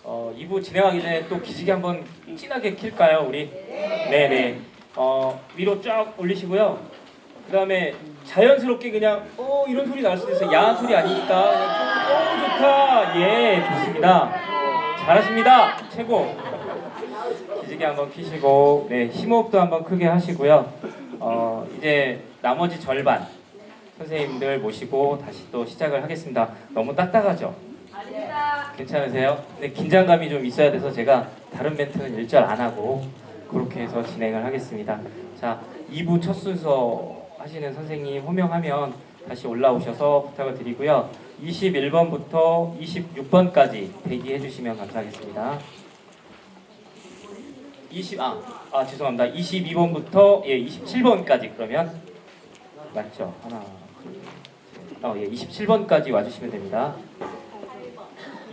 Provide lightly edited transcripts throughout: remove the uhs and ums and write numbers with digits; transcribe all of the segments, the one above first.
2부 진행하기 전에 또 기지개 한번 진하게 킬까요, 우리? 네네. 위로 쫙 올리시고요. 그 다음에 자연스럽게 그냥 이런 소리 날 수도 있어요. 야한 소리 아니니까 그냥 좀 좋다. 예, 좋습니다. 잘하십니다. 최고. 기지개 한번 키시고, 네, 심호흡도 한번 크게 하시고요. 이제 나머지 절반 선생님들 모시고 다시 또 시작을 하겠습니다. 너무 딱딱하죠? 괜찮으세요? 근데 긴장감이 좀 있어야 돼서 제가 다른 멘트는 일절 안 하고 그렇게 해서 진행을 하겠습니다. 자, 2부 첫 순서 하시는 선생님 호명하면 다시 올라오셔서 부탁을 드리고요. 21번부터 26번까지 대기해 주시면 감사하겠습니다. 죄송합니다. 22번부터 27번까지 그러면 맞죠? 하나, 둘, 27번까지 와주시면 됩니다.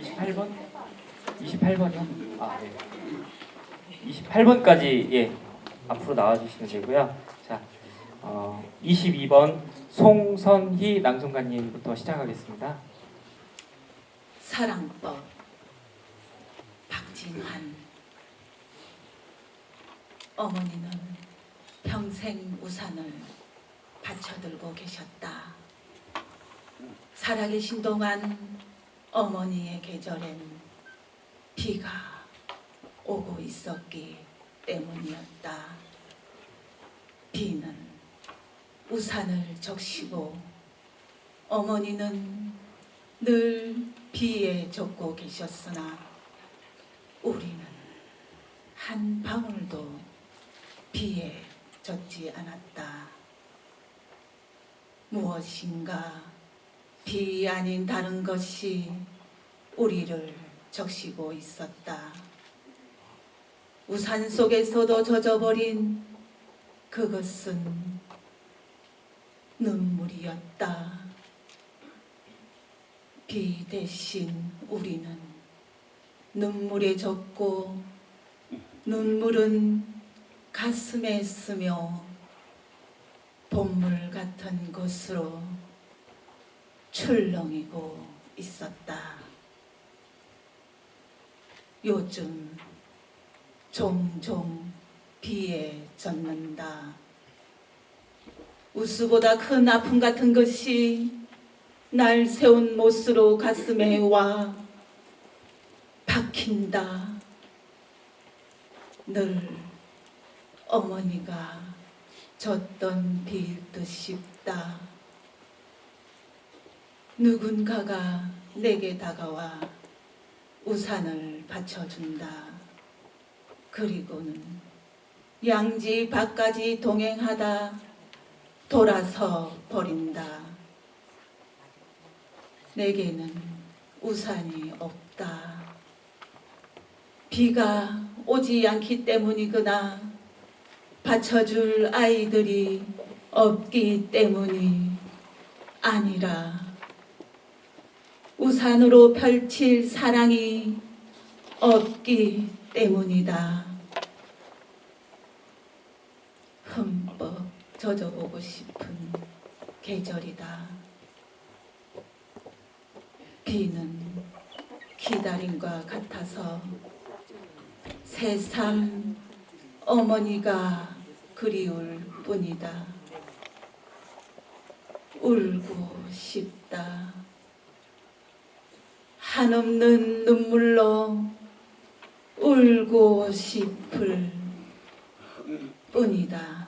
28번? 28번이요? 네. 28번까지 앞으로 나와주시면 되고요. 자, 22번 송선희 낭송가님부터 시작하겠습니다. 사랑법 박진환. 어머니는 평생 우산을 받쳐들고 계셨다. 살아계신 동안 어머니의 계절엔 비가 오고 있었기 때문이었다. 비는 우산을 적시고 어머니는 늘 비에 젖고 계셨으나 우리는 한 방울도 비에 젖지 않았다. 무엇인가 비 아닌 다른 것이 우리를 적시고 있었다. 우산 속에서도 젖어버린 그것은 눈물이었다. 비 대신 우리는 눈물에 젖고 눈물은 가슴에 스며 봄물 같은 곳으로 출렁이고 있었다. 요즘 종종 비에 젖는다. 우수보다 큰 아픔 같은 것이 날 세운 못으로 가슴에 와 박힌다. 늘 어머니가 젖던 비일 듯 싶다. 누군가가 내게 다가와 우산을 받쳐준다. 그리고는 양지 밖까지 동행하다 돌아서 버린다. 내게는 우산이 없다. 비가 오지 않기 때문이거나 받쳐줄 아이들이 없기 때문이 아니라 우산으로 펼칠 사랑이 없기 때문이다. 흠뻑 젖어보고 싶은 계절이다. 비는 기다림과 같아서 새삼 어머니가 그리울 뿐이다. 울고 싶다. 한없는 눈물로 울고 싶을 뿐이다.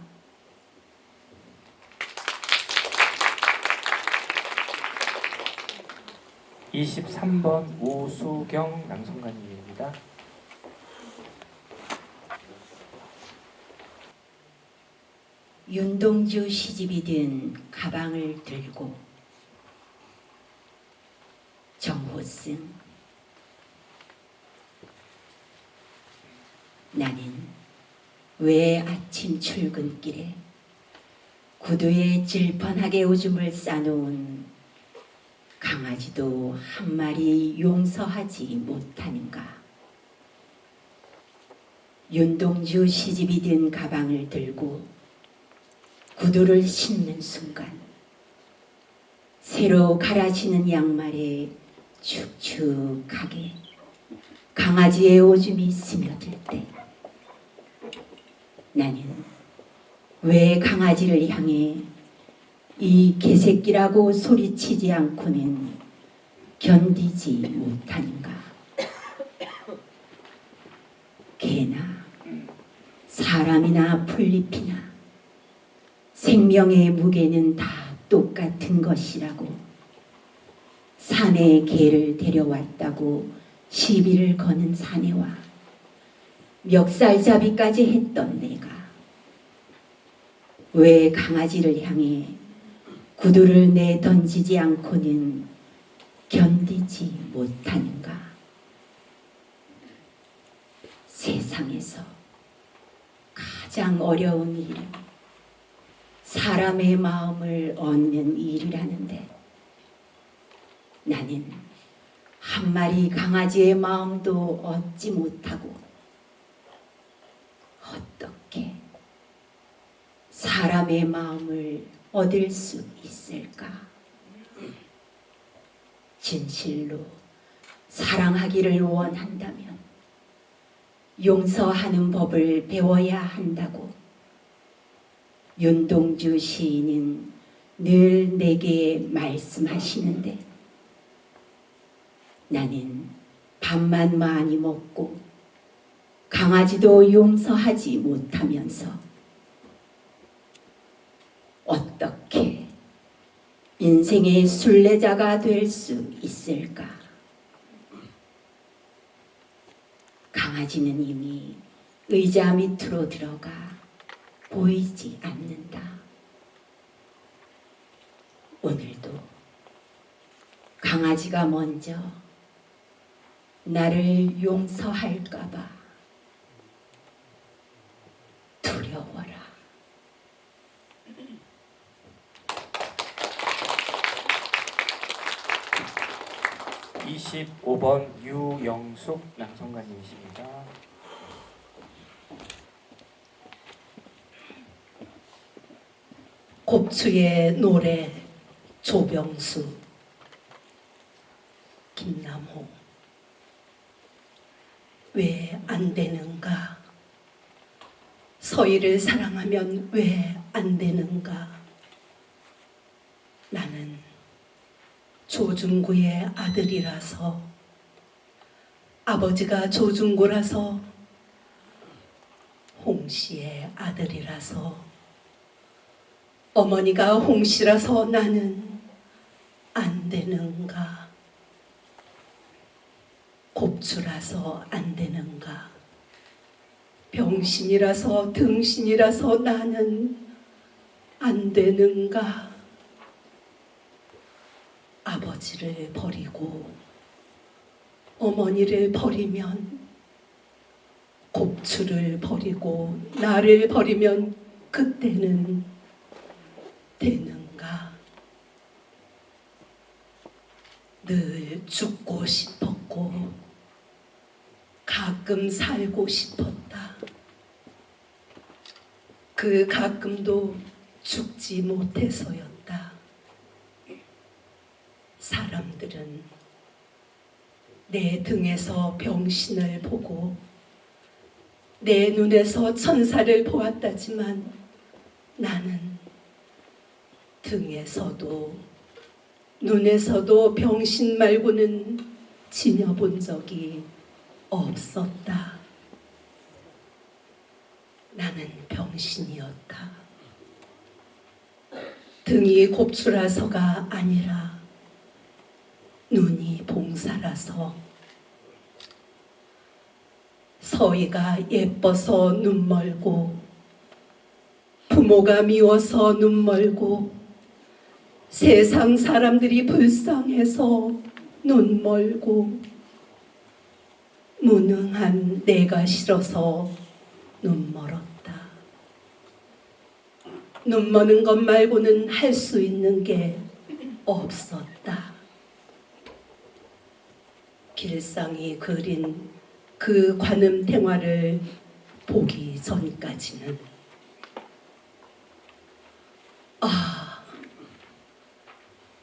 (23번) 오수경 낭송가님입니다. 윤동주 시집이 든 가방을 들고. 정호승. 나는 왜 아침 출근길에 구두에 질펀하게 오줌을 싸놓은 강아지도 한 마리 용서하지 못하는가. 윤동주 시집이 든 가방을 들고 구두를 신는 순간 새로 갈아지는 양말에 축축하게 강아지의 오줌이 스며들 때 나는 왜 강아지를 향해 이 개새끼라고 소리치지 않고는 견디지 못하는가? 개나 사람이나 풀잎이나 생명의 무게는 다 똑같은 것이라고 산에 개를 데려왔다고 시비를 거는 사내와 멱살잡이까지 했던 내가 왜 강아지를 향해 구두를 내던지지 않고는 견디지 못하는가? 세상에서 가장 어려운 일은 사람의 마음을 얻는 일이라는데 나는 한 마리 강아지의 마음도 얻지 못하고 어떻게 사람의 마음을 얻을 수 있을까? 진실로 사랑하기를 원한다면 용서하는 법을 배워야 한다고 윤동주 시인은 늘 내게 말씀하시는데 나는 밥만 많이 먹고 강아지도 용서하지 못하면서 어떻게 인생의 순례자가 될 수 있을까? 강아지는 이미 의자 밑으로 들어가 보이지 않는다. 오늘도 강아지가 먼저 나를 용서할까봐 두려워라. 25번 유영숙 낭송가님이십니다. 곱추의 노래 조병수 김남호 왜 안 되는가? 서희를 사랑하면 왜 안 되는가? 나는 조중구의 아들이라서 아버지가 조중구라서 홍씨의 아들이라서 어머니가 홍씨라서 나는 안 되는가? 곱추라서 안 되는가? 병신이라서 등신이라서 나는 안 되는가? 아버지를 버리고 어머니를 버리면 곱추를 버리고 나를 버리면 그때는 되는가? 늘 죽고 싶었고 가끔 살고 싶었다. 그 가끔도 죽지 못해서였다. 사람들은 내 등에서 병신을 보고 내 눈에서 천사를 보았다지만 나는 등에서도 눈에서도 병신 말고는 지녀본 적이 없었다. 나는 병신이었다. 등이 곱추라서가 아니라 눈이 봉사라서 서희가 예뻐서 눈 멀고 부모가 미워서 눈 멀고 세상 사람들이 불쌍해서 눈 멀고 무능한 내가 싫어서 눈 멀었다. 눈 머는 것 말고는 할 수 있는 게 없었다. 길상이 그린 그 관음탱화를 보기 전까지는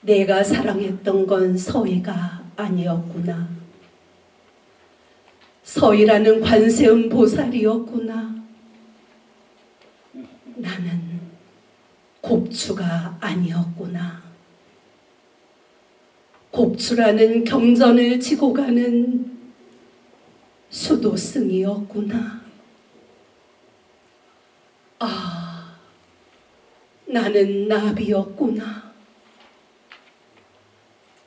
내가 사랑했던 건 서희가 아니었구나. 서이라는 관세음 보살이었구나. 나는 곱추가 아니었구나. 곱추라는 경전을 지고 가는 수도승이었구나. 아, 나는 나비였구나.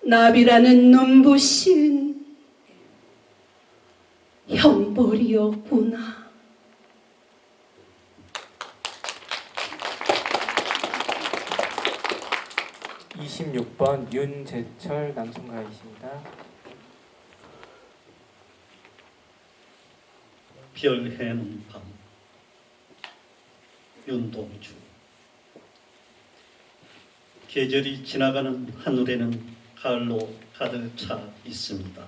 나비라는 눈부신 형벌이었구나. 26번 윤재철 남성가이십니다. 별 해는 밤. 윤동주. 계절이 지나가는 하늘에는 가을로 가득 차 있습니다.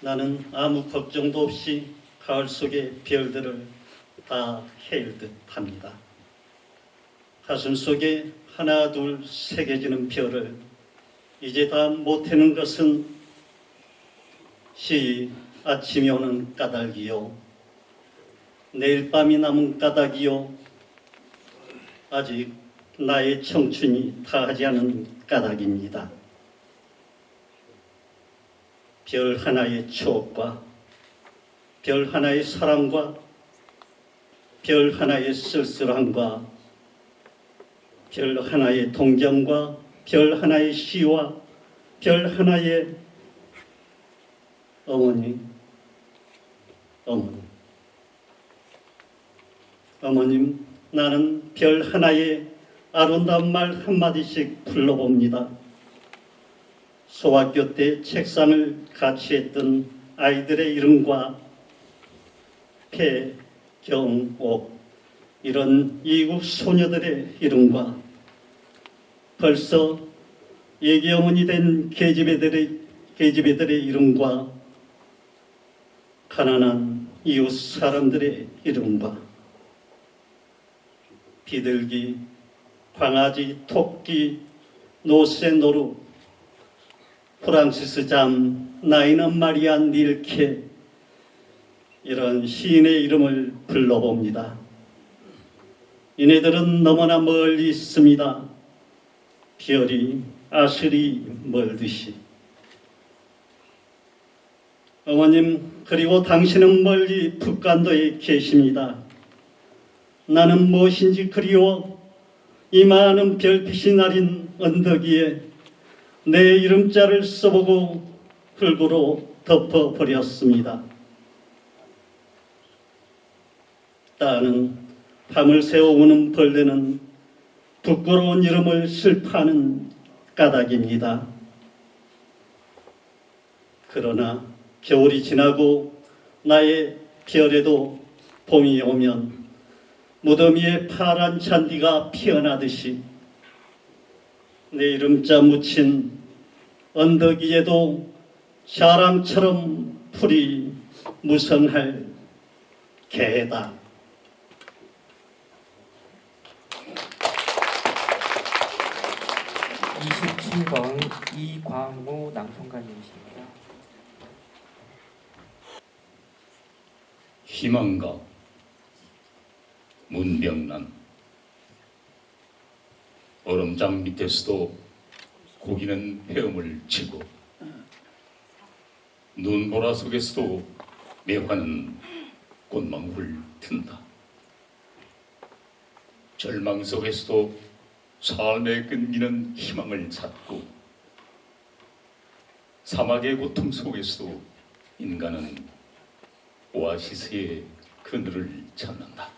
나는 아무 걱정도 없이 가을 속의 별들을 다 헤일 듯 합니다. 가슴 속에 하나 둘 새겨지는 별을 이제 다 못 해는 것은 시 아침이 오는 까닭이요, 내일 밤이 남은 까닭이요, 아직 나의 청춘이 다하지 않은 까닭입니다. 별 하나의 추억과 별 하나의 사랑과 별 하나의 쓸쓸함과 별 하나의 동정과 별 하나의 시와 별 하나의 어머님, 나는 별 하나의 아름다운 말 한마디씩 불러봅니다. 소학교 때 책상을 같이 했던 아이들의 이름과 배경옥, 이런 이국 소녀들의 이름과 벌써 예기어머니 된 계집애들의 이름과 가난한 이웃 사람들의 이름과 비둘기, 광아지, 토끼, 노새노루, 프랑시스 잠, 나이는 마리아 닐케, 이런 시인의 이름을 불러봅니다. 이네들은 너무나 멀리 있습니다. 별이 아슬이 멀듯이. 어머님, 그리고 당신은 멀리 북간도에 계십니다. 나는 무엇인지 그리워 이 많은 별빛이 나린 언덕 위에 내 이름자를 써보고 흙으로 덮어버렸습니다. 따는 밤을 새워 우는 벌레는 부끄러운 이름을 슬퍼하는 까닭입니다. 그러나 겨울이 지나고 나의 별에도 봄이 오면 무덤 위에 파란 잔디가 피어나듯이 내 이름자 묻힌 언덕 위에도 자랑처럼 풀이 무성할 개다. (27번) 이광우 남성가님이십니다. 희망가 문명란. 얼음장 밑에서도 고기는 헤엄을 치고 눈보라 속에서도 매화는 꽃망울을 튼다. 절망 속에서도 삶의 끈기는 희망을 찾고 사막의 고통 속에서도 인간은 오아시스의 그늘을 찾는다.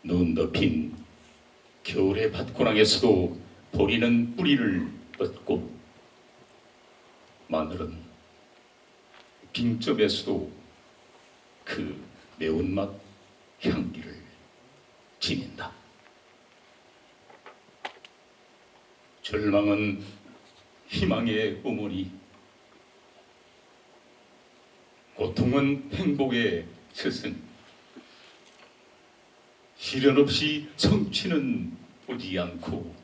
눈 덮인 겨울의 밭고랑에서도 보리는 뿌리를 뻗고 마늘은 빙점에서도 그 매운맛 향기를 지닌다. 절망은 희망의 어머니, 고통은 행복의 스승, 시련 없이 성취는 오지 않고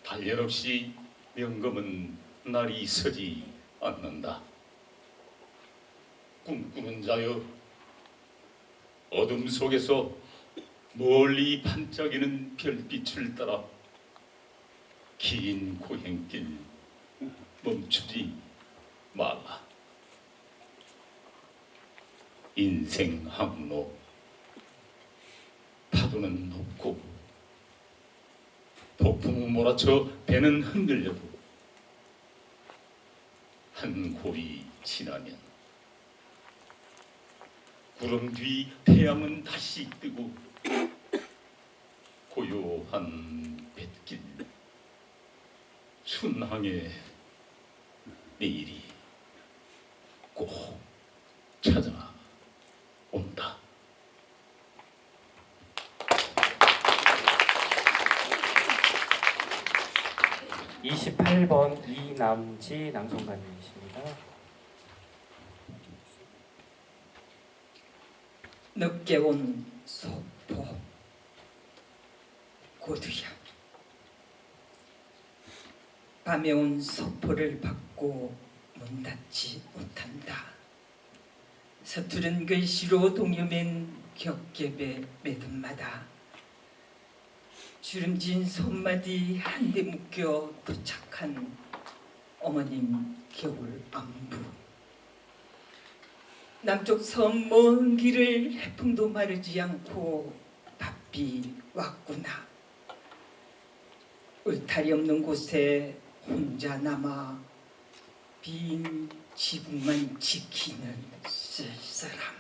단련 없이 명검은 날이 서지 않는다. 꿈꾸는 자여, 어둠 속에서 멀리 반짝이는 별빛을 따라 긴 고행길 멈추지 말라. 인생 항로, 파도는 높고 폭풍 몰아쳐 배는 흔들려도 한 골이 지나면 구름 뒤 태양은 다시 뜨고 고요한 뱃길 순항의 내일이 꼭 찾아온다. (28번) 이남지 낭송가님이십니다. 늦게 온 소포 고두야, 밤에 온 소포를 받고 문 닫지 못한다. 서투른 글씨로 동여맨 겹겹의 매듭마다 주름진 손마디 한데 묶여 도착한 어머님 겨울 안부. 남쪽 섬 먼 길을 해풍도 마르지 않고 바삐 왔구나. 울타리 없는 곳에 혼자 남아 빈 지붕만 지키는 쓸쓸함.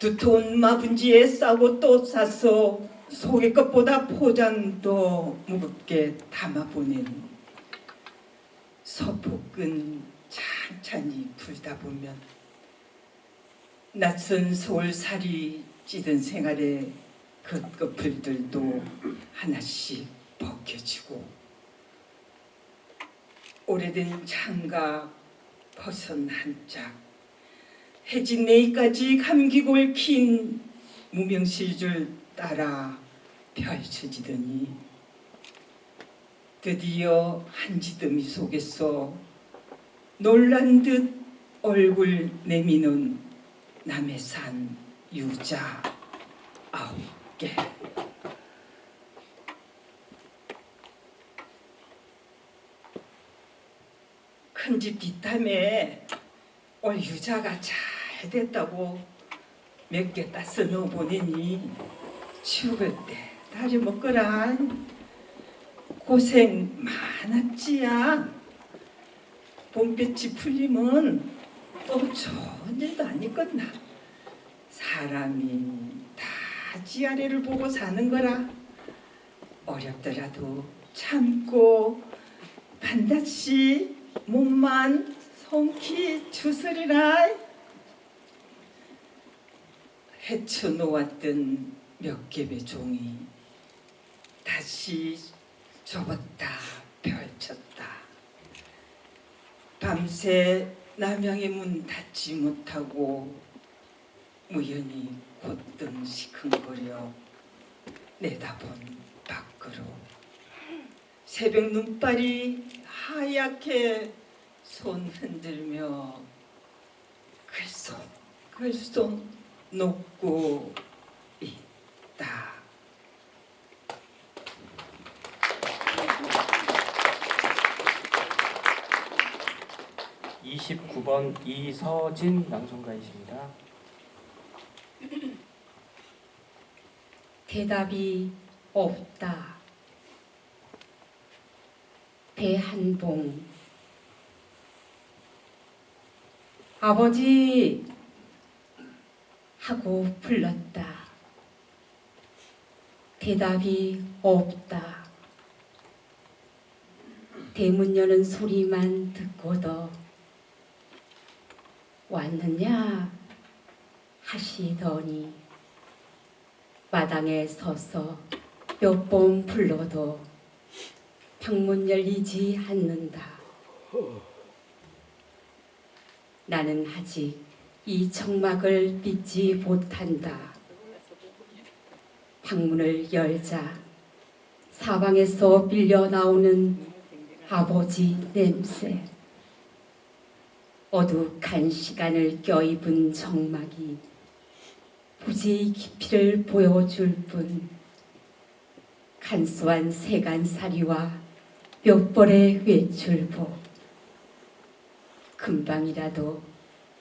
두터운 마분지에 싸고 또 싸서 속의 것보다 포장도 무겁게 담아보낸 서폭은 찬찬히 불다 보면 낯선 서울살이 찌든 생활의 겉꺼풀들도 하나씩 벗겨지고 오래된 장갑 버선 한 짝 해진 내일까지 감기고 얽힌 무명실줄 따라 펼쳐지더니 드디어 한지더미 속에서 놀란 듯 얼굴 내미는 남의 산 유자 9개. 큰집 뒷담에 올 유자가 잘 됐다고 몇 개 따서 넣어 보내니 죽을 때 다리 먹거라. 고생 많았지야. 봄볕이 풀리면 또 좋은 일도 아니겠나. 사람이 다 지아래를 보고 사는 거라. 어렵더라도 참고 반드시 몸만 성키 주스리라. 헤쳐놓았던 몇 겹의 종이 다시 접었다 펼쳤다. 밤새 남양의 문 닫지 못하고 우연히 곧등 시큰거려 내다본 밖으로 새벽 눈발이 하얗게 손 흔들며 글썽글썽 녹고 있다. (29번) 이서진 낭송가이십니다. 대답이 없다. 대한봉. 아버지 하고 불렀다. 대답이 없다. 대문 여는 소리만 듣고도 왔느냐 하시더니 마당에 서서 몇 번 불러도 방문 열리지 않는다. 나는 아직 이 청막을 믿지 못한다. 방문을 열자 사방에서 밀려 나오는 아버지 냄새. 어둑한 시간을 껴입은 정막이 부지의 깊이를 보여줄 뿐 간소한 세간살이와 몇 벌의 외출복. 금방이라도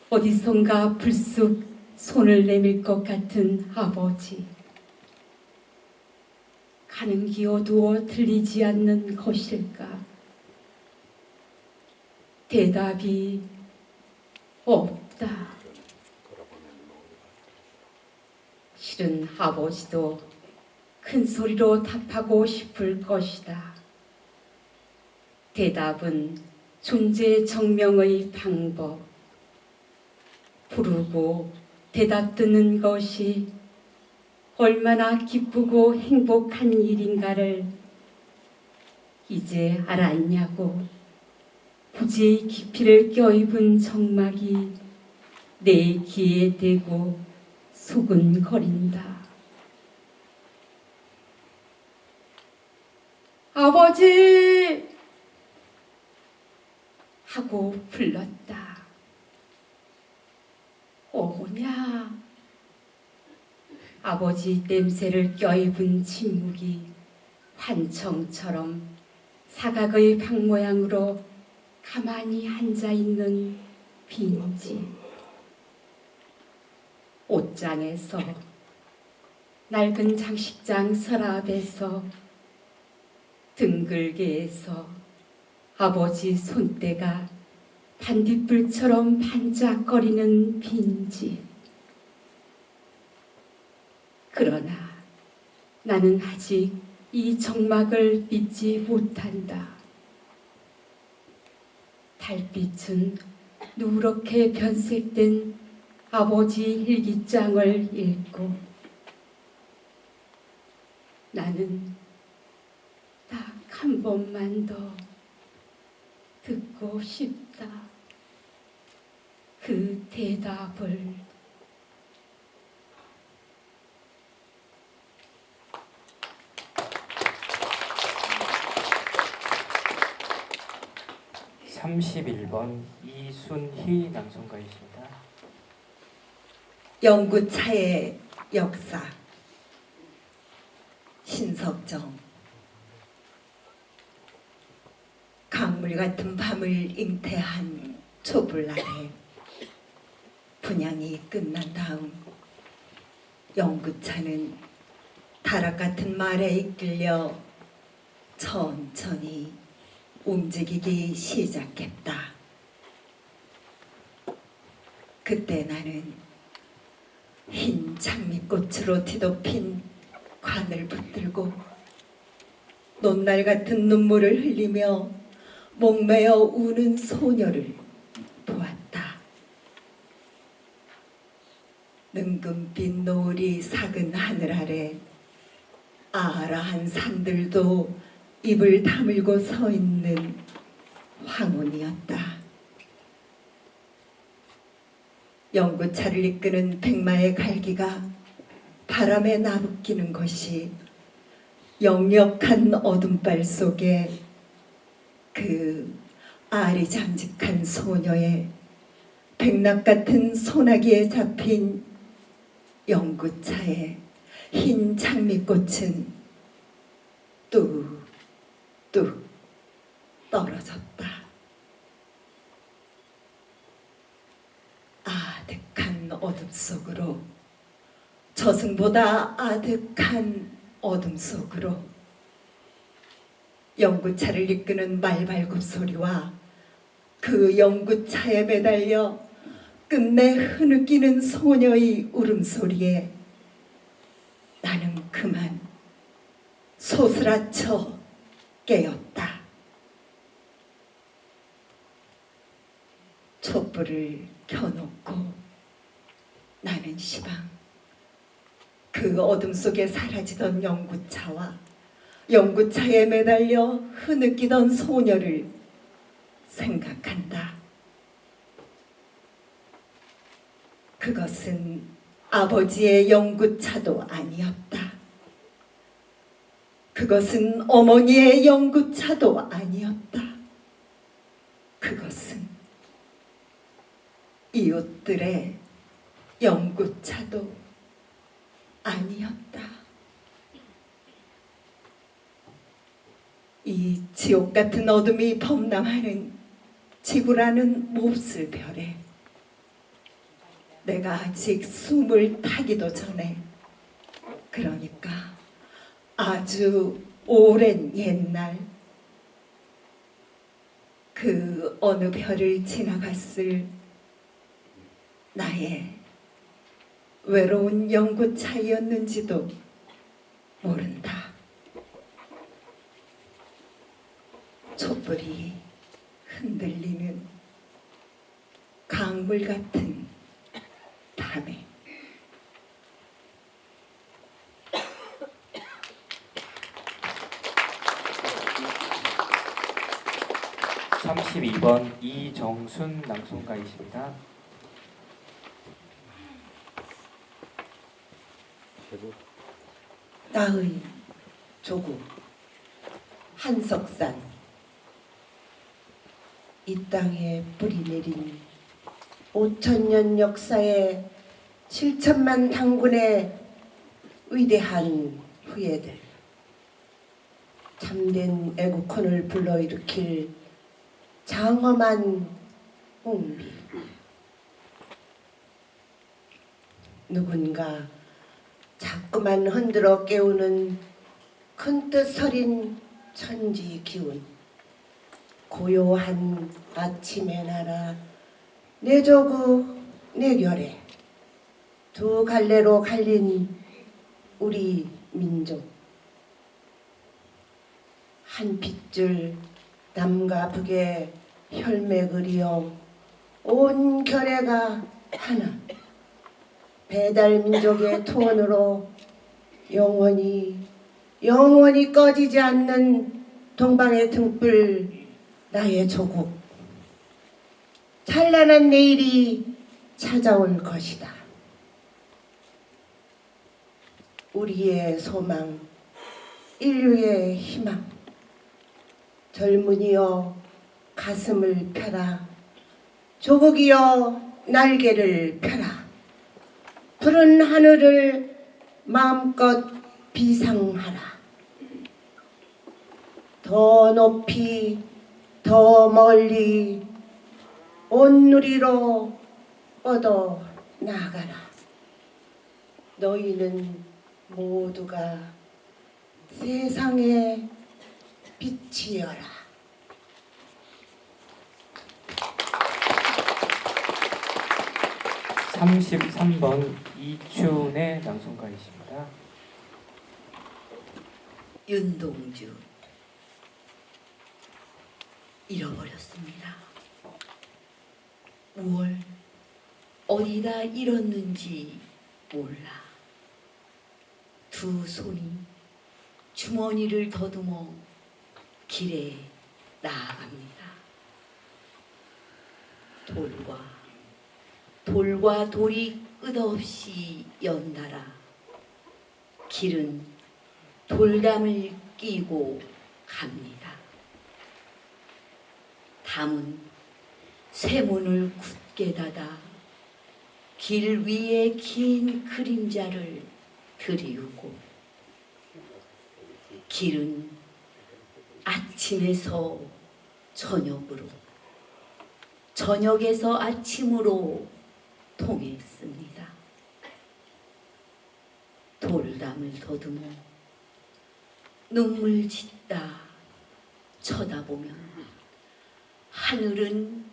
어디선가 불쑥 손을 내밀 것 같은 아버지. 가는 기 어두워 들리지 않는 것일까? 대답이 없다. 실은 아버지도 큰 소리로 답하고 싶을 것이다. 대답은 존재 정명의 방법. 부르고 대답 듣는 것이 얼마나 기쁘고 행복한 일인가를 이제 알았냐고. 부지의 깊이를 껴입은 정막이 내 귀에 대고 수근거린다. 아버지! 하고 불렀다. 오냐? 아버지 냄새를 껴입은 침묵이 환청처럼 사각의 방 모양으로 가만히 앉아있는 빈집. 옷장에서, 낡은 장식장 서랍에서, 등글개에서 아버지 손때가 반딧불처럼 반짝거리는 빈집. 그러나 나는 아직 이 정막을 믿지 못한다. 달빛은 누렇게 변색된 아버지 일기장을 읽고 나는 딱 한 번만 더 듣고 싶다. 그 대답을. (31번) 이순희 낭송가이십니다. 연구차의 역사. 신석정. 강물 같은 밤을 잉태한 촛불 아래 분양이 끝난 다음 연구차는 다락 같은 말에 이끌려 천천히 움직이기 시작했다. 그때 나는 흰 장미꽃으로 뒤덮인 관을 붙들고 논날 같은 눈물을 흘리며 목매어 우는 소녀를 보았다. 능금빛 노을이 삭은 하늘 아래 아라한 산들도 입을 다물고 서 있는 황혼이었다. 연구차를 이끄는 백마의 갈기가 바람에 나부끼는 것이 역력한 어둠발 속에 그 아리잠직한 소녀의 백낙 같은 소나기에 잡힌 연구차의 흰 장미꽃은 뚝뚝 떨어졌다. 아득한 어둠 속으로, 저승보다 아득한 어둠 속으로 연구차를 이끄는 말발굽 소리와 그 연구차에 매달려 끝내 흐느끼는 소녀의 울음소리에 나는 그만 소스라쳐 깨었다. 촛불을 켜놓고 나는 시방 그 어둠 속에 사라지던 연구차와 연구차에 매달려 흐느끼던 소녀를 생각한다. 그것은 아버지의 연구차도 아니었다. 그것은 어머니의 연구차도 아니었다. 것은 이웃들의 연구차도 아니었다. 이 지옥 같은 어둠이 범람하는 지구라는 몹쓸 별에 내가 아직 숨을 타기도 전에, 그러니까 아주 오랜 옛날 그 어느 별을 지나갔을 나의 외로운 연구차이었는지도 모른다. 촛불이 흔들리는 강물 같은 밤에 32번 이정순 낭송가이십니다. 나의 조국 한석산, 이 땅에 뿌리 내린 5천년 역사의 7천만 당군의 위대한 후예들, 참된 애국헌을 불러일으킬 장엄한 웅비. 누군가 자꾸만 흔들어 깨우는 큰 뜻 서린 천지 기운. 고요한 아침의 나라, 내 조국 내 결에 두 갈래로 갈린 우리 민족. 한 핏줄 남과 북의 혈맥 그리어 온 결애가 하나, 배달 민족의 투혼으로 영원히 꺼지지 않는 동방의 등불, 나의 조국. 찬란한 내일이 찾아올 것이다. 우리의 소망, 인류의 희망. 젊은이여 가슴을 펴라. 조국이여 날개를 펴라. 푸른 하늘을 마음껏 비상하라. 더 높이 더 멀리 온 누리로 뻗어 나가라. 너희는 모두가 세상의 빛이여라. (33번) 이춘의 낭송가이십니다. 윤동주 잃어버렸습니다. 뭘 어디다 잃었는지 몰라. 두 손이 주머니를 더듬어 길에 나아갑니다. 돌과 돌이 끝없이 연달아 길은 돌담을 끼고 갑니다. 담은 쇠문을 굳게 닫아 길 위에 긴 그림자를 들이우고, 길은 아침에서 저녁으로, 저녁에서 아침으로 통했습니다. 돌담을 더듬어 눈물 짓다 쳐다보면 하늘은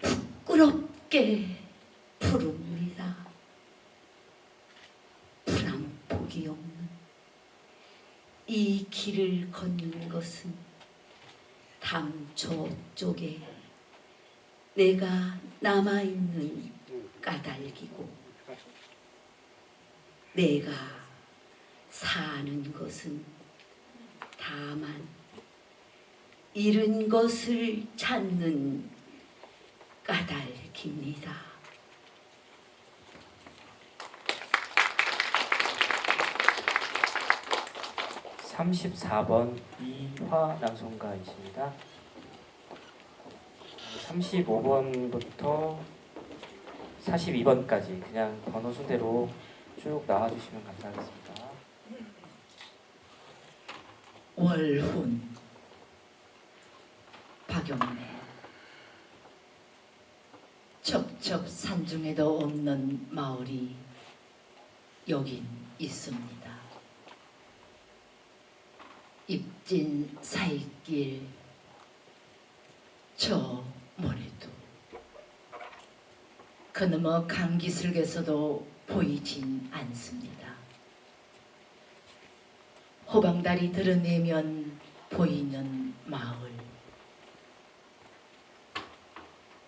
부끄럽게 푸릅니다. 불안폭이 없는 이 길을 걷는 것은 담 저쪽에 내가 남아있는 까닭이고, 내가 사는 것은 다만 잃은 것을 찾는 까닭입니다. (34번) 이화 낭송가이십니다. 35번부터 42번까지 그냥 번호 순대로 쭉 나와주시면 감사하겠습니다. 월훈 박용래. 척척 산중에도 없는 마을이 여긴 있습니다. 입진 사이길 저 모래도 그너머 강기슭에서도 보이진 않습니다. 호방다리 드러내면 보이는 마을,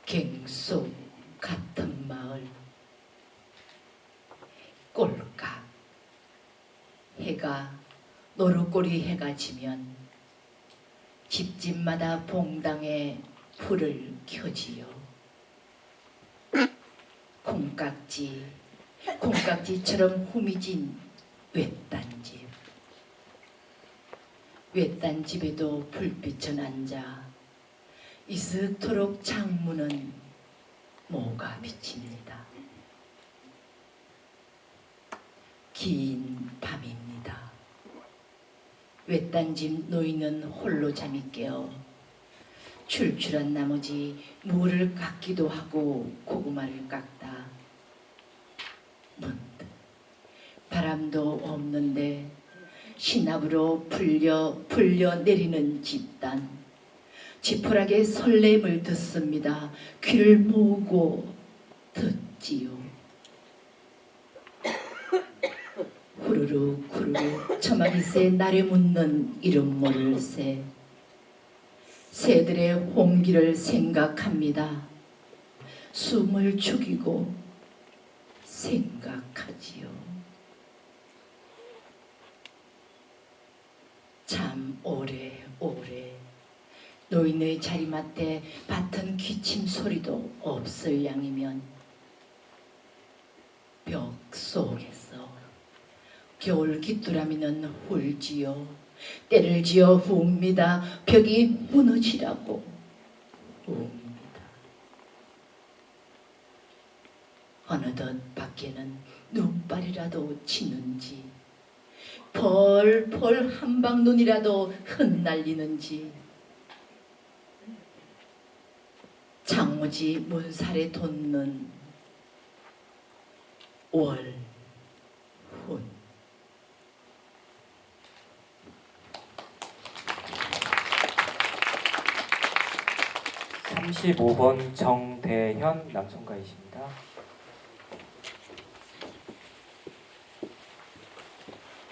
갱속 같은 마을, 꼴깍 해가 노릇꼬리 해가 지면 집집마다 봉당에 불을 켜지요. 콩깍지처럼 후미진 외딴집에도 불빛은 앉아 이슥토록 창문은 모가 비칩니다. 긴 밤입니다. 외딴집 노인은 홀로 잠이 깨어 출출한 나머지 무를 깎기도 하고 고구마를 깎다 문득 바람도 없는데 신압으로 풀려 내리는 집단, 지푸라기의 설렘을 듣습니다. 귀를 모으고 듣지요. 후루룩 처마깃새에 날에 묻는 이름 모를 새들의 홍기를 생각합니다. 숨을 죽이고 생각하지요. 참 오래 노인의 자리맡에 밭은 기침 소리도 없을 양이면 벽 속에서 겨울 귀뚜라미는 울지요. 때를 지어 웁니다. 벽이 무너지라고 웁니다. 어느덧 밖에는 눈발이라도 치는지 펄펄 한방눈이라도 흩날리는지 장무지 문살에 돋는 월훈. 35번 정대현 남성가이십니다.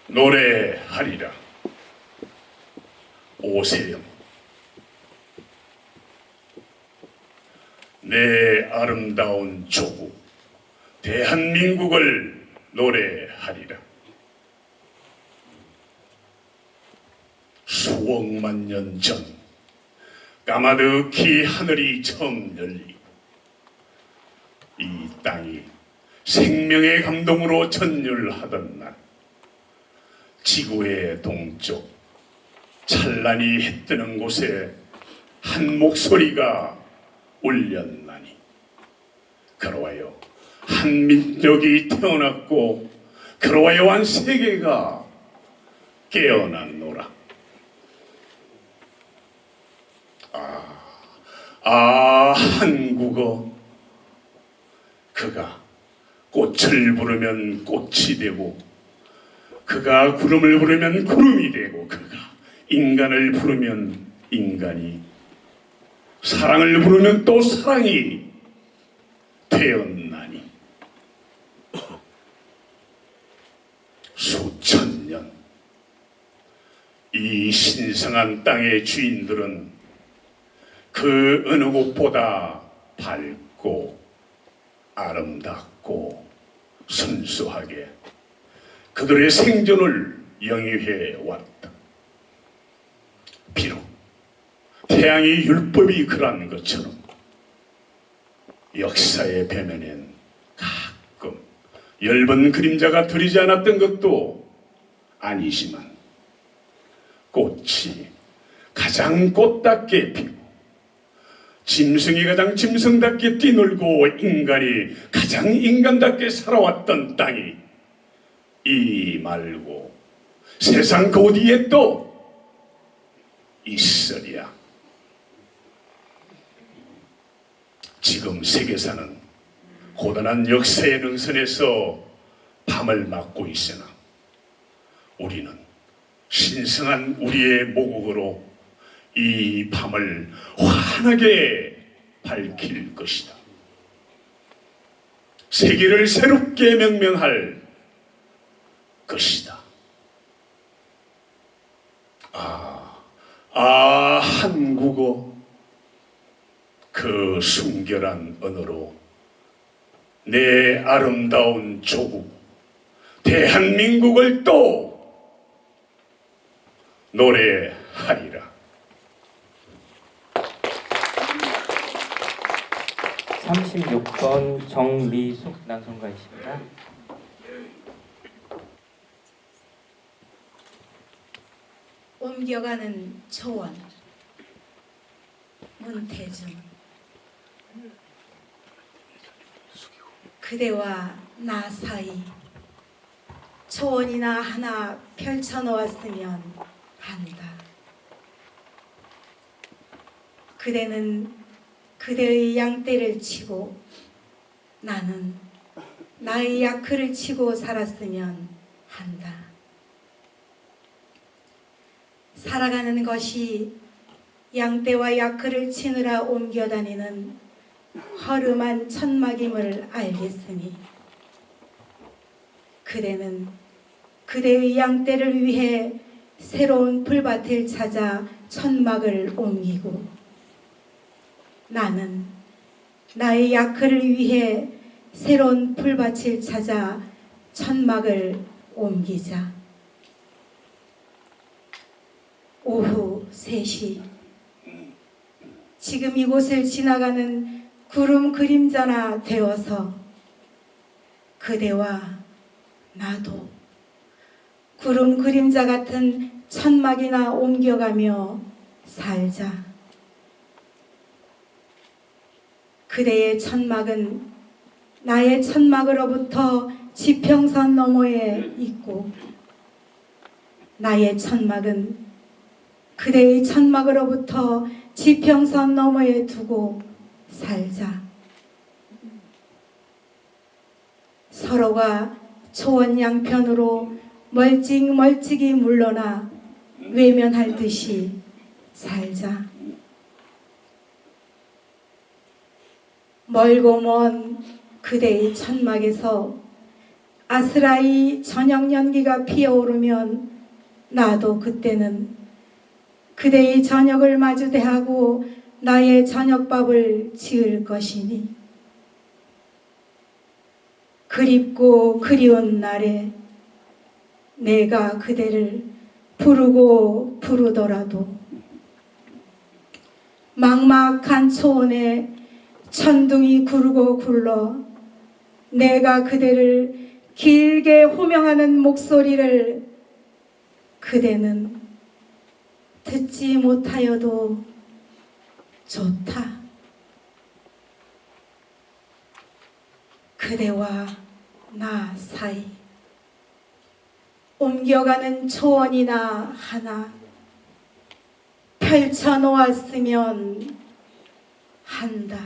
노래하리라. 오세영. 내 아름다운 조국 대한민국을 노래하리라. 수억만 년 전 까마득히 하늘이 처음 열리고 이 땅이 생명의 감동으로 전율하던 날, 지구의 동쪽 찬란히 해뜨는 곳에 한 목소리가 울렸나니, 그러하여 한 민족이 태어났고 그러하여 한 세계가 깨어났노라. 한국어. 그가 꽃을 부르면 꽃이 되고, 그가 구름을 부르면 구름이 되고, 그가 인간을 부르면 인간이, 사랑을 부르면 또 사랑이 되었나니, 수천 년 이 신성한 땅의 주인들은 그 어느 곳보다 밝고 아름답고 순수하게 그들의 생존을 영위해 왔다. 비록 태양의 율법이 그러한 것처럼 역사의 배면엔 가끔 엷은 그림자가 들이지 않았던 것도 아니지만, 꽃이 가장 꽃답게 피고 짐승이 가장 짐승답게 뛰놀고 인간이 가장 인간답게 살아왔던 땅이 이 말고 세상 그 어디에 또 있으랴. 지금 세계사는 고단한 역사의 능선에서 밤을 맞고 있으나 우리는 신성한 우리의 모국으로 이 밤을 환하게 밝힐 것이다. 세계를 새롭게 명명할 것이다. 한국어, 그 순결한 언어로 내 아름다운 조국 대한민국을 또 노래하리라. 36번 정미숙 낭송가이십니다. 옮겨가는 초원 문태준. 그대와 나 사이 초원이나 하나 펼쳐놓았으면 한다. 그대는 그대의 양떼를 치고 나는 나의 야크를 치고 살았으면 한다. 살아가는 것이 양떼와 야크를 치느라 옮겨다니는 허름한 천막임을 알겠으니 그대는 그대의 양떼를 위해 새로운 풀밭을 찾아 천막을 옮기고 나는 나의 야크를 위해 새로운 풀밭을 찾아 천막을 옮기자. 오후 3시 지금 이곳을 지나가는 구름 그림자나 되어서 그대와 나도 구름 그림자 같은 천막이나 옮겨가며 살자. 그대의 천막은 나의 천막으로부터 지평선 너머에 있고 나의 천막은 그대의 천막으로부터 지평선 너머에 두고 살자. 서로가 초원 양편으로 멀찍멀찍이 물러나 외면할 듯이 살자. 멀고 먼 그대의 천막에서 아스라이 저녁 연기가 피어오르면 나도 그때는 그대의 저녁을 마주대하고 나의 저녁밥을 지을 것이니 그립고 그리운 날에 내가 그대를 부르고 부르더라도 막막한 초원에 천둥이 구르고 굴러 내가 그대를 길게 호명하는 목소리를 그대는 듣지 못하여도 좋다. 그대와 나 사이 옮겨가는 초원이나 하나 펼쳐놓았으면 한다.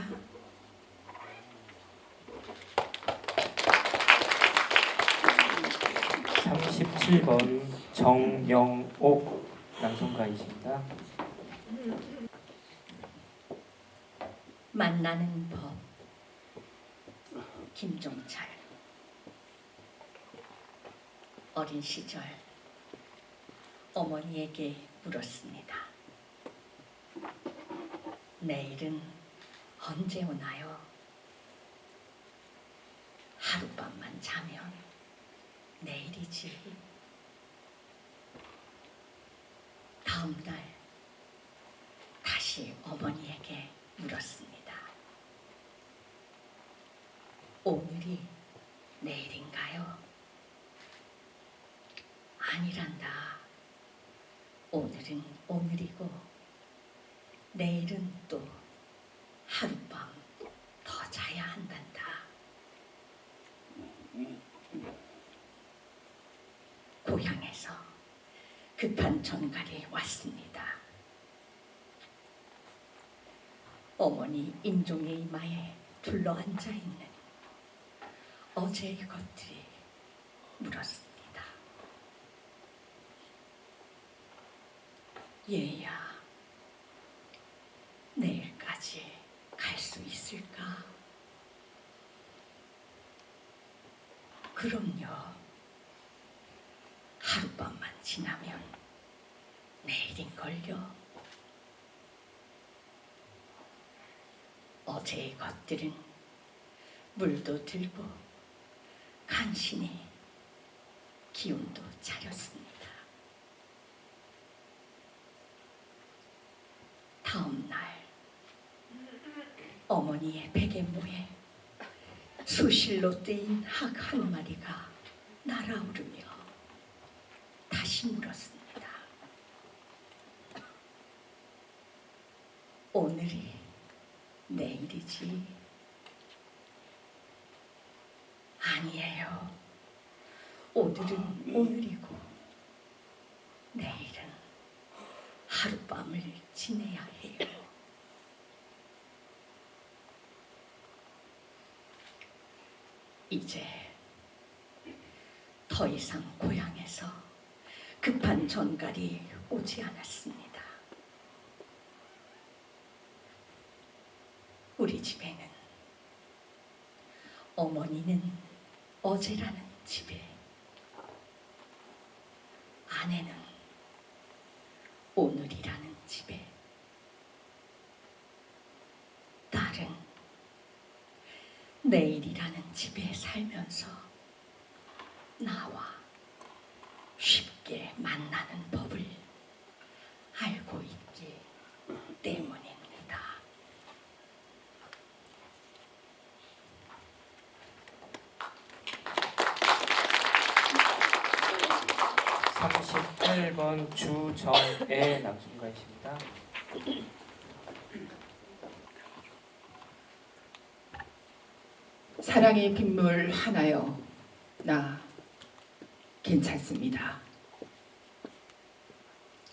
37번 정영옥 낭송가이십니다. 만나는 법. 김종철. 어린 시절 어머니에게 물었습니다. 내일은 언제 오나요? 하룻밤만 자면 내일이지. 다음 날 다시 어머니에게 물었습니다. 오늘이 내일인가요? 아니란다. 오늘은 오늘이고 내일은 또 하룻밤 더 자야 한단다. 고향에서 급한 전갈이 왔습니다. 어머니 임종의 이마에 둘러앉아 있는 어제의 것들이 물었습니다. 얘야, 내일까지 갈 수 있을까? 그럼요. 하룻밤만 지나면 내일인걸요. 어제의 것들은 물도 들고 간신히 기운도 차렸습니다. 다음 날 어머니의 베갯모에 수실로 뜨인 학 한 마리가 날아오르며 다시 물었습니다. 오늘이 내일이지? 아니에요. 오늘은 오늘이고 내일은 하룻밤을 지내야 해요. 이제 더 이상 고향에서 급한 전갈이 오지 않았습니다. 우리 집에는 어머니는 어제라는 집에, 아내는 오늘이라는 집에, 딸은 내일이라는 집에 살면서 나와 쉽게 만나는 법을 알고 있기 때문입니다. 38번 주정애 낭송가이십니다. 사랑의 빗물 하나요. 나 괜찮습니다.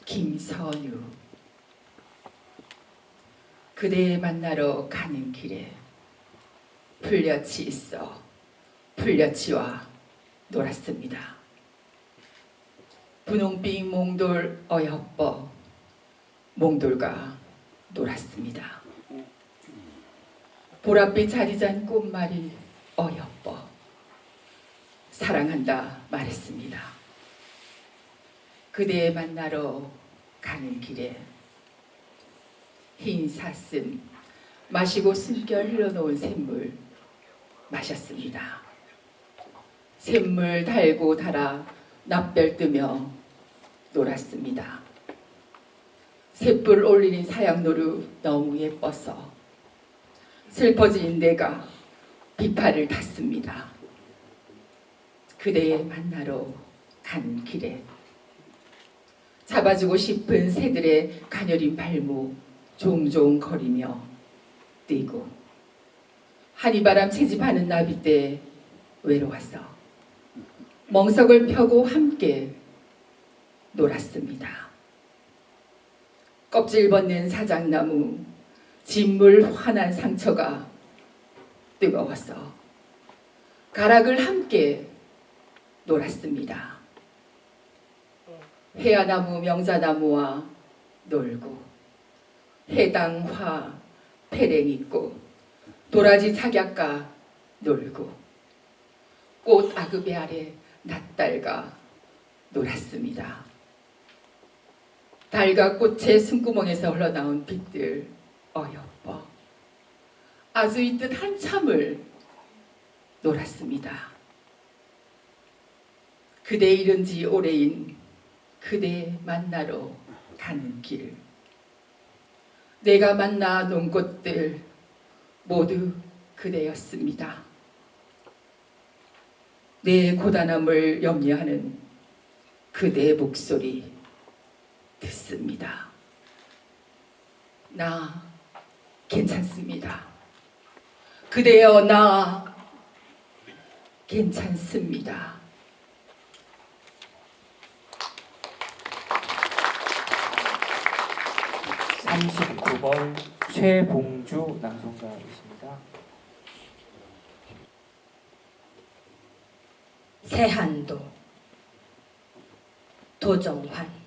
김선유. 그대 만나러 가는 길에 풀려치 있어 풀려치와 놀았습니다. 분홍빛 몽돌 어여뻐 몽돌과 놀았습니다. 보랏빛 자리잔 꽃말이 어여뻐 사랑한다 말했습니다. 그대 만나러 가는 길에 흰 사슴 마시고 숨결 흘러놓은 샘물 마셨습니다. 샘물 달고 달아 납별 뜨며 놀았습니다. 셋불 올리는 사양노루 너무 예뻐서 슬퍼진 내가 비파를 탔습니다. 그대 만나러 간 길에 잡아주고 싶은 새들의 가녀린 발목 종종 거리며 뛰고 한이바람 채집하는 나비 때 외로워서 멍석을 펴고 함께 놀았습니다. 껍질 벗는 사장나무 진물 환한 상처가 뜨거워서 가락을 함께 놀았습니다. 해야나무 명자나무와 놀고 해당화 패랭 있고 도라지 착약과 놀고 꽃 아그베 아래 낫달과 놀았습니다. 달과 꽃의 숨구멍에서 흘러나온 빛들 어여뻐 아주 이 뜻 한참을 놀았습니다. 그대 잃은 지 오래인 그대 만나러 가는 길 내가 만나 놓은 곳들 모두 그대였습니다. 내 고단함을 염려하는 그대의 목소리 듣습니다. 나 괜찮습니다. 그대여 나 괜찮습니다. 39번 최봉주 낭송가이십니다. 세한도 도정환.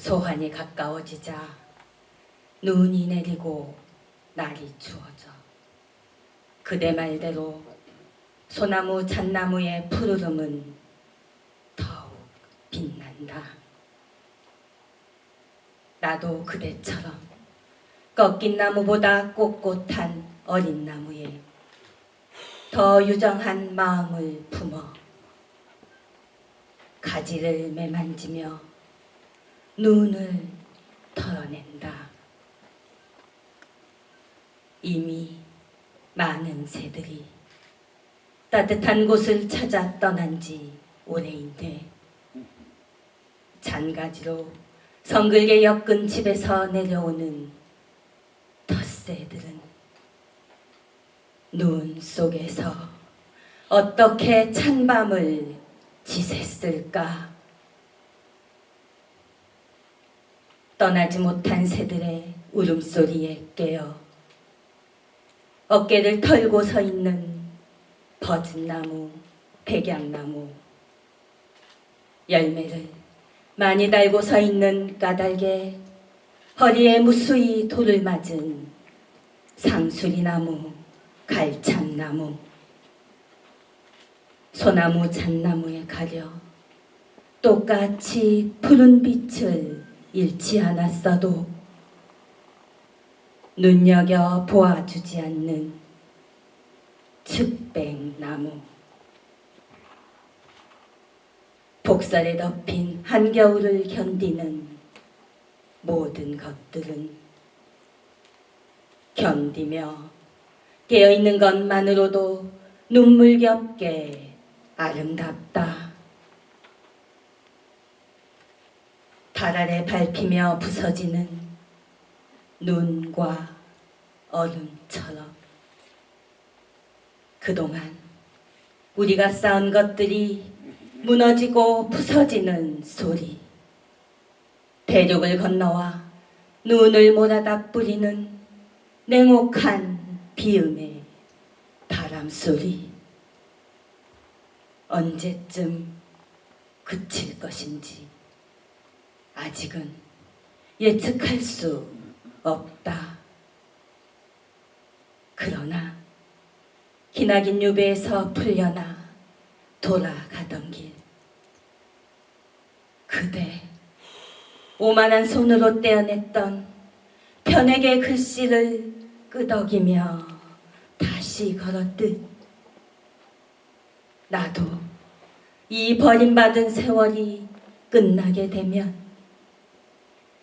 소환이 가까워지자 눈이 내리고 날이 추워져 그대 말대로 소나무 잣나무의 푸르름은 더욱 빛난다. 나도 그대처럼 꺾인 나무보다 꼿꼿한 어린 나무에 더 유정한 마음을 품어 가지를 매만지며 눈을 털어낸다. 이미 많은 새들이 따뜻한 곳을 찾아 떠난 지 오래인데 잔가지로 성글게 엮은 집에서 내려오는 텃새들은 눈 속에서 어떻게 찬밤을 지샜을까? 떠나지 못한 새들의 울음소리에 깨어 어깨를 털고 서 있는 버섯나무, 백양나무, 열매를 많이 달고 서 있는 까닭에 허리에 무수히 돌을 맞은 상수리나무, 갈참나무, 소나무 잣나무에 가려 똑같이 푸른 빛을 잃지 않았어도 눈여겨 보아주지 않는 측백나무, 복살에 덮인 한겨울을 견디는 모든 것들은 견디며 깨어있는 것만으로도 눈물겹게 아름답다. 달 아래 밟히며 부서지는 눈과 얼음처럼 그동안 우리가 쌓은 것들이 무너지고 부서지는 소리, 대륙을 건너와 눈을 몰아다 뿌리는 냉혹한 비음의 바람소리, 언제쯤 그칠 것인지 아직은 예측할 수 없다. 그러나 기나긴 유배에서 풀려나 돌아가던 길, 그대 오만한 손으로 떼어냈던 편에게 글씨를 끄덕이며 다시 걸었듯 나도 이 버림받은 세월이 끝나게 되면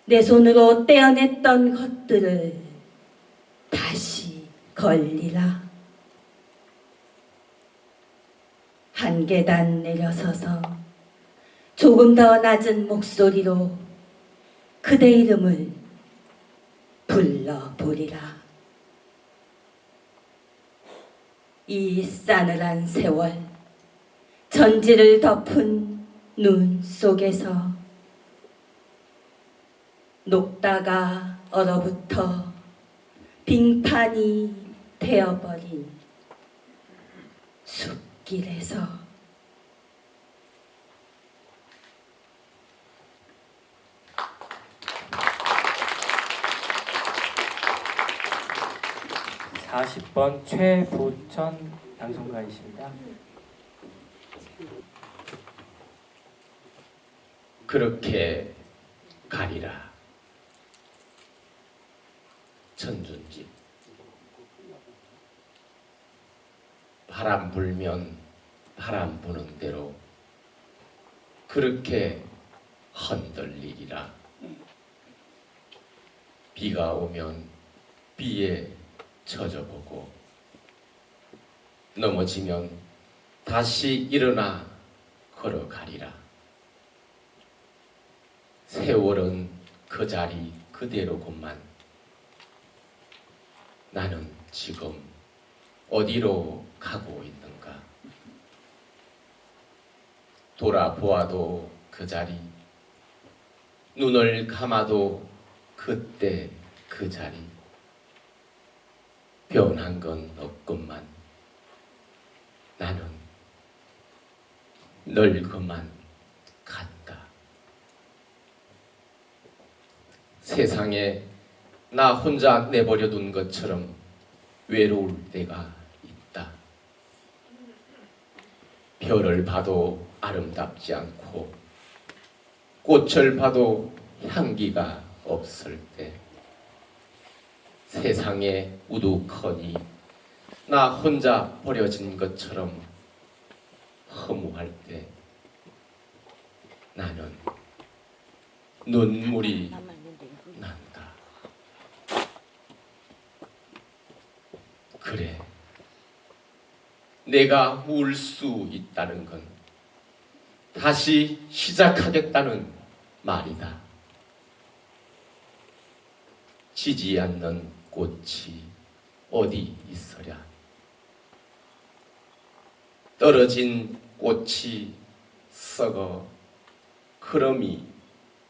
내 손으로 떼어냈던 것들을 다시 걸리라. 한 계단 내려서서 조금 더 낮은 목소리로 그대 이름을 불러보리라. 이 싸늘한 세월, 전지를 덮은 눈 속에서 녹다가 얼어붙어 빙판이 되어버린 숲길에서 (40번) 최보천 낭송가이십니다. 그렇게 가리라. 천준집. 바람 불면 바람 부는 대로 그렇게 흔들리리라. 비가 오면 비에 젖어보고 넘어지면 다시 일어나 걸어가리라. 세월은 그 자리 그대로구만. 나는 지금 어디로 가고 있는가? 돌아보아도 그 자리, 눈을 감아도 그때 그 자리. 변한 건 없건만 나는 늙어만 간다. 세상에 나 혼자 내버려 둔 것처럼 외로울 때가 있다. 별을 봐도 아름답지 않고 꽃을 봐도 향기가 없을 때, 세상에 우두커니 나 혼자 버려진 것처럼 허무할 때 나는 눈물이 난다. 그래, 내가 울 수 있다는 건 다시 시작하겠다는 말이다. 지지 않는 꽃이 어디 있으랴. 떨어진 꽃이 썩어 그름이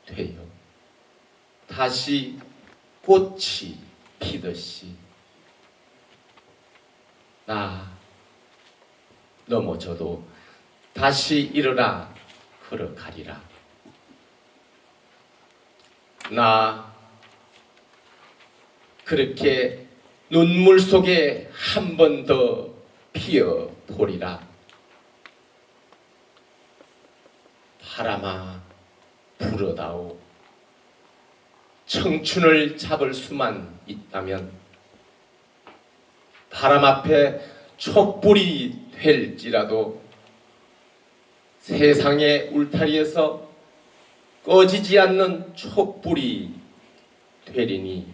되어 다시 꽃이 피듯이 나 넘어져도 다시 일어나 걸어가리라. 나 그렇게 눈물 속에 한 번 더 피어보리라. 바람아 불어다오. 청춘을 잡을 수만 있다면 바람 앞에 촛불이 될지라도 세상의 울타리에서 꺼지지 않는 촛불이 되리니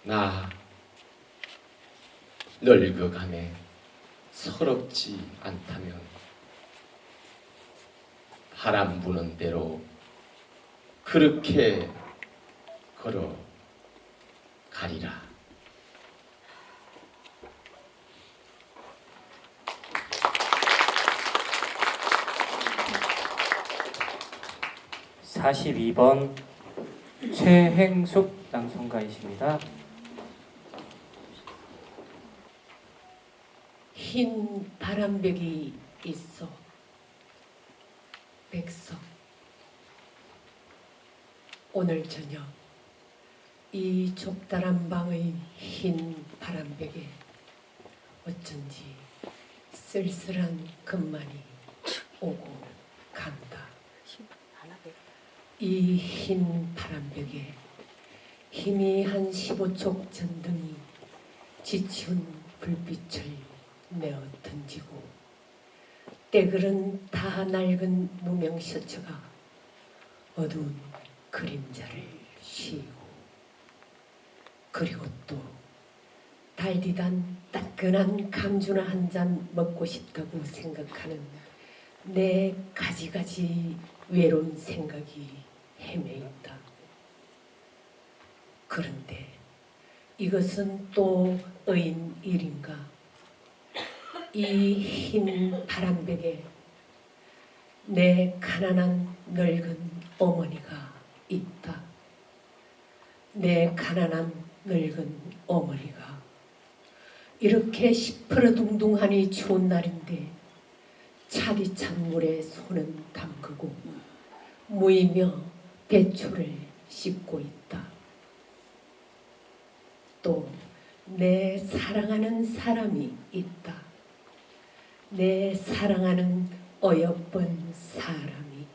나 늙어가네 서럽지 않다면 바람 부는 대로 그렇게 걸어가리라. (42번) 최행숙 낭송가이십니다. 흰 바람벽이 있어 백석. 오늘 저녁 이 좁다란 방의 흰 바람벽에 어쩐지 쓸쓸한 것만이 오고 간다. 이 흰 바람벽에 희미한 15촉 전등이 지치운 불빛을 내어 던지고 때그른 다 낡은 무명 셔츠가 어두운 그림자를 씌우고, 그리고 또 달디단 따끈한 감주나 한 잔 먹고 싶다고 생각하는 내 가지가지 외로운 생각이 헤매있다. 그런데 이것은 또 의인 일인가? 이 흰 바람벽에 내 가난한 늙은 어머니가 있다. 내 가난한 늙은 어머니가 이렇게 시퍼러둥둥하니 추운 날인데 차디찬 물에 손은 담그고 무이며 배추를 씻고 있다. 또 내 사랑하는 사람이 있다. 내 사랑하는 어여쁜 사람이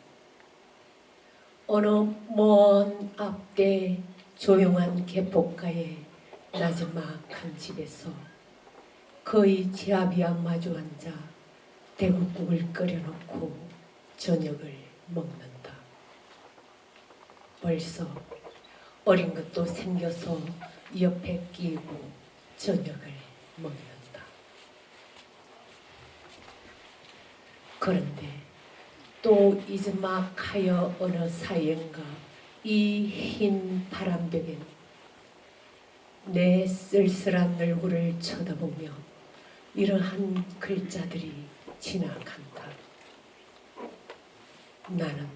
어느 먼 앞에 조용한 개폭가의 나지막한 집에서 거의 제 앞이야 마주 앉아 대국국을 끓여놓고 저녁을 먹는다. 벌써 어린 것도 생겨서 옆에 끼고 저녁을 먹는다. 그런데 또 이즈막하여 어느 사이인가 이 흰 바람벽엔 내 쓸쓸한 얼굴을 쳐다보며 이러한 글자들이 지나간다. 나는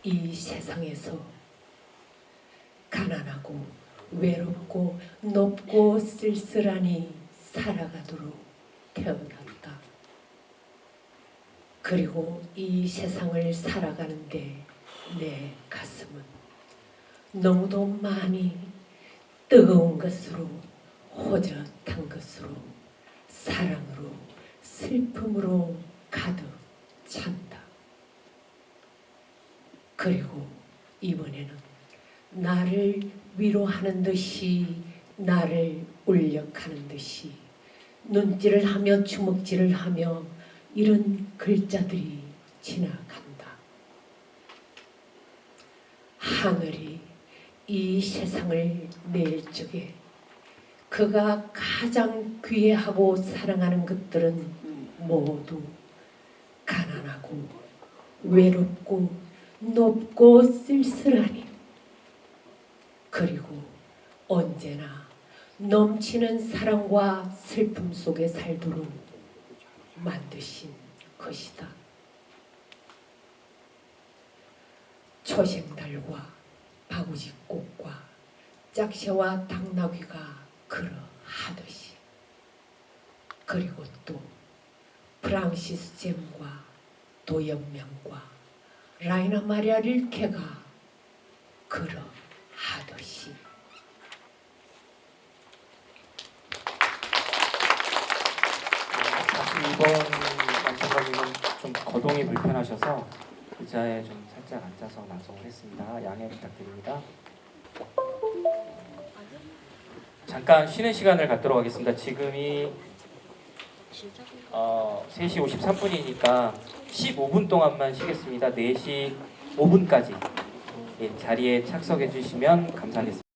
이 세상에서 가난하고 외롭고 높고 쓸쓸하니 살아가도록 태어났다. 그리고 이 세상을 살아가는데 내 가슴은 너무도 많이 뜨거운 것으로, 호젓한 것으로, 사랑으로, 슬픔으로 가득 찬다. 그리고 이번에는 나를 위로하는 듯이, 나를 울력하는 듯이 눈질을 하며 주먹질을 하며 이런 글자들이 지나간다. 하늘이 이 세상을 낼 적에 그가 가장 귀해하고 사랑하는 것들은 모두 가난하고 외롭고 높고 쓸쓸하니, 그리고 언제나 넘치는 사랑과 슬픔 속에 살도록 만드신 것이다. 초생달과 바구지꽃과 짝새와 당나귀가 그러하듯이, 그리고 또 프랑시스 잼과 도연명과 라이나 마리아 릴케가 그러하듯이. 사실 이번 남성관님은 좀 거동이 불편하셔서 의자에 좀 살짝 앉아서 낭송을 했습니다. 양해 부탁드립니다. 잠깐 쉬는 시간을 갖도록 하겠습니다. 지금이 3시 53분이니까 15분 동안만 쉬겠습니다. 4시 5분까지 자리에 착석해 주시면 감사하겠습니다.